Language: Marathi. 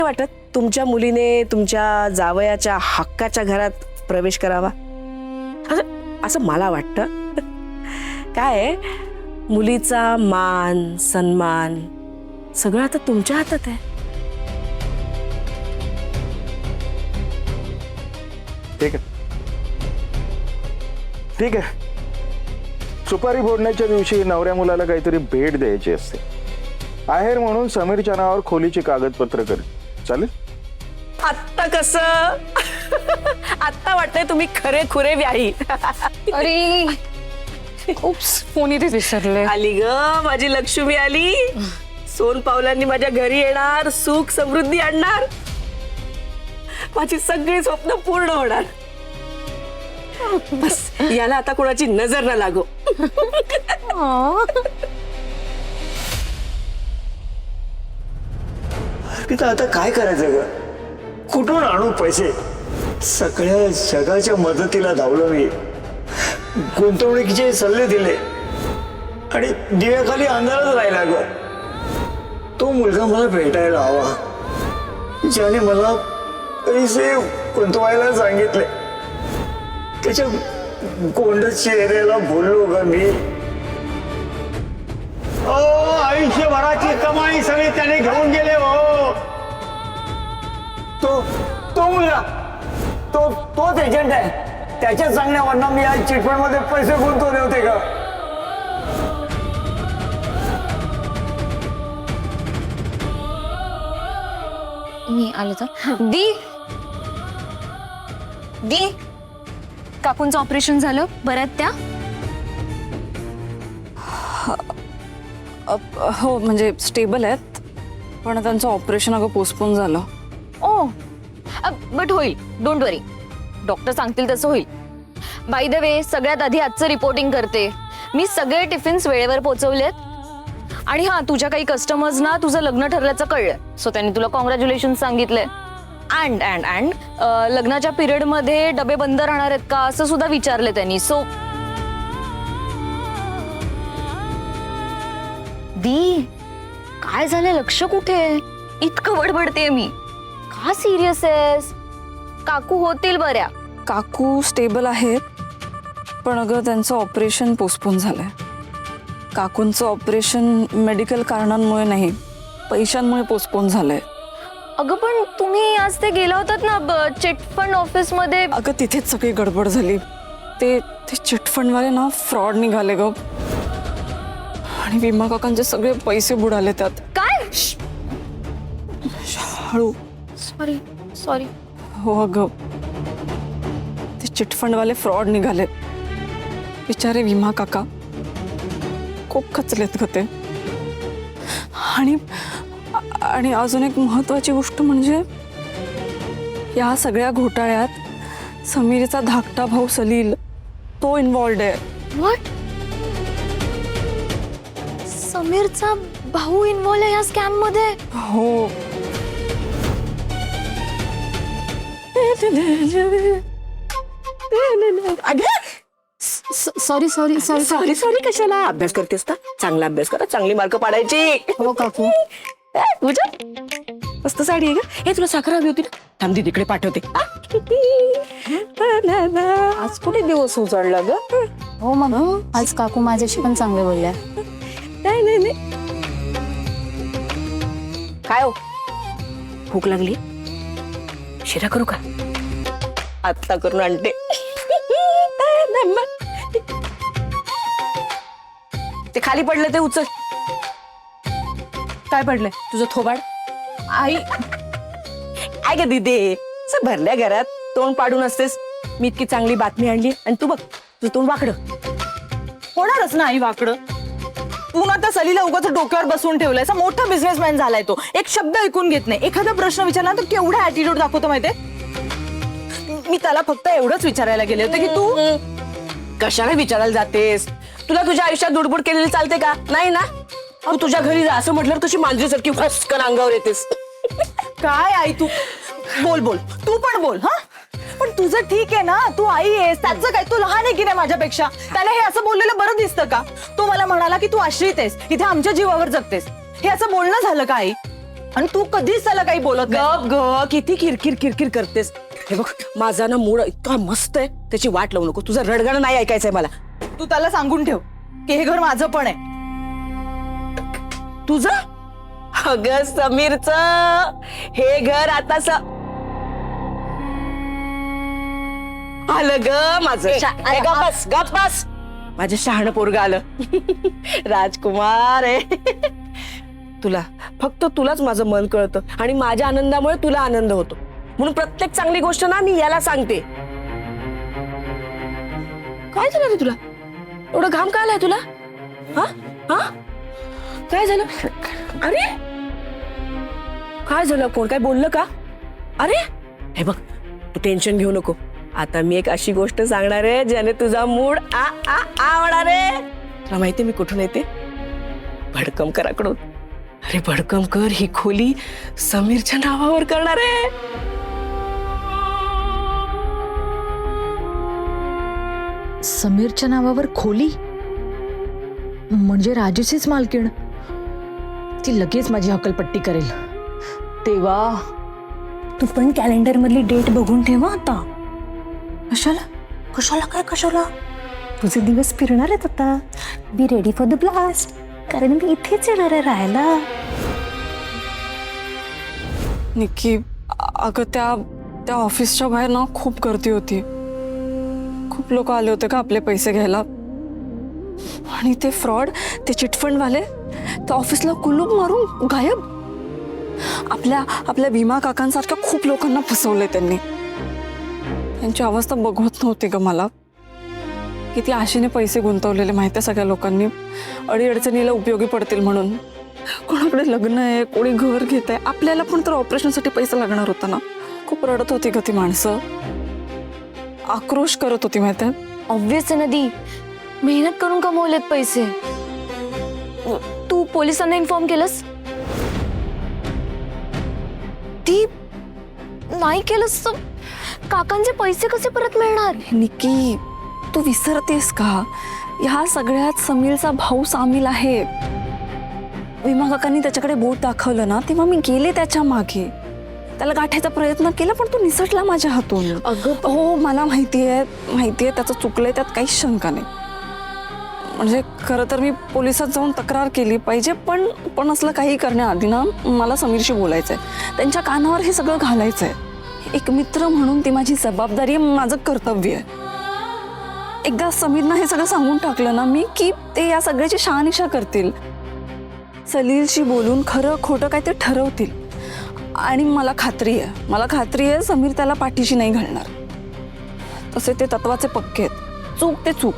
वाटत तुमच्या मुलीने तुमच्या जावयाच्या हक्काच्या घरात प्रवेश करावा? असं मला वाटतं. काय आहे, मुलीचा मान सन्मान सगळं आता तुमच्या हातात आहे. ठीक आहे, ठीक आहे. सुपारी फोडण्याच्या दिवशी नवऱ्या मुलाला काहीतरी भेट द्यायची असते. आहेर म्हणून समीरच्या नावावर खोलीची कागदपत्र कर, चालेल? आत्ता कसं आत्ता वाटतंय तुम्ही खरे खुरे व्याही. अरे उप्स, फोन इथे विसरले. आली ग माझी लक्ष्मी आली. सोन पावलांनी माझ्या घरी येणार, सुख समृद्धी आणणार, माझी सगळी स्वप्न पूर्ण होणार. बस याला आता कोणाची नजर न लागो. पिता आता काय करायचं ग? कुठून आणू पैसे? सगळ्या जगाच्या मदतीला धावलो मी, गुंतवणुकीचे सल्ले दिले आणि दिव्याखाली अंधारात राहिला ग. तो मुलगा मला भेटायला हवा ज्याने मला पैसे गुंतवायला सांगितले. त्याच्या गोंड चेहऱ्याला बोललो ग मी. आयुष्यभराची कमाई सगळी त्याने घेऊन गेले हो. तो मुलगा तोच एजंट आहे. त्याच्या सांगण्यावरनं मी या चिटफंड मध्ये पैसे गुंतवले होते का? मी आले तर दी काकूंचं ऑपरेशन झालं, बऱ्यात त्या? हो म्हणजे स्टेबल आहेत, पण त्यांचं ऑपरेशन अगं पोस्टपोन झालं. ओ बट होईल, डोंट वरी. डॉक्टर सांगतील तसं होईल. बाय द वे, सगळ्यात आधी आजचं रिपोर्टिंग करते मी. सगळे टिफिन्स वेळेवर पोहोचवलेत. आणि हा, तुझ्या काही कस्टमर्सना तुझं लग्न ठरल्याचं कळलं, सो त्यांनी तुला कॉंग्रॅच्युलेशन सांगितलंय. अँड अँड अँड लग्नाच्या पिरियड मध्ये डबे बंद राहणार आहेत का असं सुद्धा विचारले त्यांनी. सो दी, काय झालं? लक्ष कुठे? इतकं बडबडते मी. का सिरियस आहेस? काकू होतील बऱ्या. काकू स्टेबल आहेत, पण अगं त्यांचं ऑपरेशन पोस्टपोन झालंय. काकूंचं ऑपरेशन मेडिकल कारणांमुळे नाही, पैशांमुळे पोस्टपोन झालंय. अगं पण तुम्ही आज ते गेला होतात ना चिटफंड ऑफिस मध्ये. अगं तिथेच सगळी गडबड झाली. ते चिटफंडवाले ना फ्रॉड निघाले ग, आणि विमा काकांचे सगळे पैसे बुडाले त्यात. काय? हळू. Sorry sorry. हो अगं, ते चिटफंडवाले फ्रॉड निघाले. बिचारे विमा काका खूप खचलेत ग ते. आणि अजून एक महत्वाची गोष्ट म्हणजे या सगळ्या घोटाळ्यात समीरचा धाकटा भाऊ सलील तो इन्व्हॉल्ड आहे. व्हॉट? समीरचा भाऊ इन्व्हॉल्व आहे या स्कॅम मध्ये? हो. Sorry sorry sorry sorry sorry कशाला? अभ्यास करतेस ना, चांगला अभ्यास करा, चांगली मार्क पाडायची. हो काकू. पूजा मस्त साडी आहे का? हे तुला साखर हवी होती ना, थांब दी तिकडे पाठवते. आज कुठे दिवस उजळला ग? हो मग आज काकू माझ्याशी पण चांगले बोलल्या. नाही नाही नाही. काय हो, भूक लागली? शिरा करू का? आत्ता करून आणते. ते खाली पडलं ते उचल. काय पडलंय? तुझं थोबाड. आई काय ग दीदी, भरल्या घरात तोंड पाडून असतेस. मी इतकी चांगली बातमी आणली आणि तू बघ, तुझं तोंड वाकडं. होणारच ना आई वाकडं. तू ना त्या सलीला उगाच डोक्यावर बसवून ठेवलाय. असा मोठा बिझनेसमॅन झालाय तो. एक शब्द ऐकून घेत नाही. एखादा प्रश्न विचारला तर केवढा ऍटिट्यूड दाखवतो माहितीये. मी त्याला फक्त एवढंच विचारायला गेले होते की तू कशाला विचारायला जातेस? तुला तुझ्या आयुष्यात दुडबुड केलेली चालते का? नाही ना. तू तुझ्या घरी जा असं म्हटलं तुझी मांजरीसारखी फस्कन अंगावर येतेस. काय आई तू बोल बोल, तू पण बोल. हा पण तुझं ठीक आहे ना, तू आई आहेस, त्याचं काय? तू लहान आहे की नाही माझ्यापेक्षा? त्याला हे असं बोललेलं बरं दिसतं का? तो मला म्हणाला की तू आश्रित आहेस, इथे आमच्या जीवावर जगतेस. हे असं बोलणं झालं का आई? आणि तू कधीच त्याला काही बोलत नाही. गप ग, किती किरकिर किरकिर करतेस. हे बघ, माझा ना मूड इतका मस्त आहे, त्याची वाट लावू नको. तुझं रडगाणं नाही ऐकायचंय मला. तू त्याला सांगून ठेव की हे घर माझं पण आहे. तुझं? अगं समीरच हे घर आता आलं ग माझं. हे गप बस, गप बस. माझं शहाणं पोरग आलं. राजकुमार आहे. तुला, फक्त तुलाच माझं मन कळतं आणि माझ्या आनंदामुळे तुला आनंद होतो. म्हणून प्रत्येक चांगली गोष्ट ना मी याला सांगते. काय झालं रे तुला? एवढं घाम का आलाय तुला? हा हा काय झालं? अरे काय झालं? कोण काय बोललं का? अरे हे बघ, तू टेन्शन घेऊ नको. आता मी एक अशी गोष्ट सांगणार आहे ज्याने तुझा मूड आ आ आ होणार आहे. तुला माहितीये मी कुठून येते? भडकमकराकडून. अरे भडकमकर ही खोली समीरच्या नावावर करणार आहे. समीरच्या नावावर खोली म्हणजे राजूचीच मालकीण. ती लगेच माझी हकलपट्टी करेल. तेव्हा तू पण कॅलेंडर मधली डेट बघून ठेवा आता. कशाला कशाला काय कशाला? तुझे दिवस फिरणार आहेत आता. Be ready for the blast, कारण मी इथेच येणार आहे राहायला. निक्की, अगं त्या ऑफिसच्या बाहेर ना खूप गर्दी होती. खूप लोक आले होते का आपले पैसे घ्यायला. आणि ते फ्रॉड, ते चिटफंडवाले त्या ऑफिसला कुलूप मारून गायब. आपल्या भीमा काकांसारख्या खूप लोकांना फसवलंय त्यांनी. त्यांची अवस्था बघवत नव्हती ग मला. किती आशेने पैसे गुंतवलेले माहिती सगळ्या लोकांनी, अडीअडचणीला उपयोगी पडतील म्हणून. कोणाकडे लग्न आहे, कोणी घर घेत आहे. आपल्याला पण तर ऑपरेशनसाठी पैसा लागणार होता ना. खूप रडत होती ग ती माणसं, आक्रोश करत होती माहिती आहे. ऑब्व्हियस आहे नदी, मेहनत करून कमवलेत पैसे. तू पोलिसांना इन्फॉर्म केलंस? ती नाही केलंस तर काकांचे पैसे कसे परत मिळणार? निक्की, तू विसरतेस का? ह्या सगळ्यात समीरचा भाऊ सामील आहे. विमा काकांनी त्याच्याकडे बोट दाखवलं ना, तेव्हा मी गेले त्याच्या मागे. त्याला गाठायचा प्रयत्न केला पण तो निसटला माझ्या हातून. अगं हो, मला माहितीये त्याचं चुकलंय, त्यात काहीच शंका नाही. म्हणजे खरं तर मी पोलिसात जाऊन तक्रार केली पाहिजे, पण असलं काही करण्याआधी ना मला समीरशी बोलायचंय. त्यांच्या कानावर हे सगळं घालायचंय. एक मित्र म्हणून ती माझी जबाबदारी आहे, माझं कर्तव्य आहे. एकदा समीरनं हे सगळं सांगून टाकलं ना मी, की ते या सगळ्याची शहानिशा करतील. सलीलशी बोलून खरं खोटं काय ते ठरवतील. आणि मला खात्री आहे समीर त्याला पाठीशी नाही घालणार. तसे ते तत्वाचे पक्के आहेत. चूक ते चूक,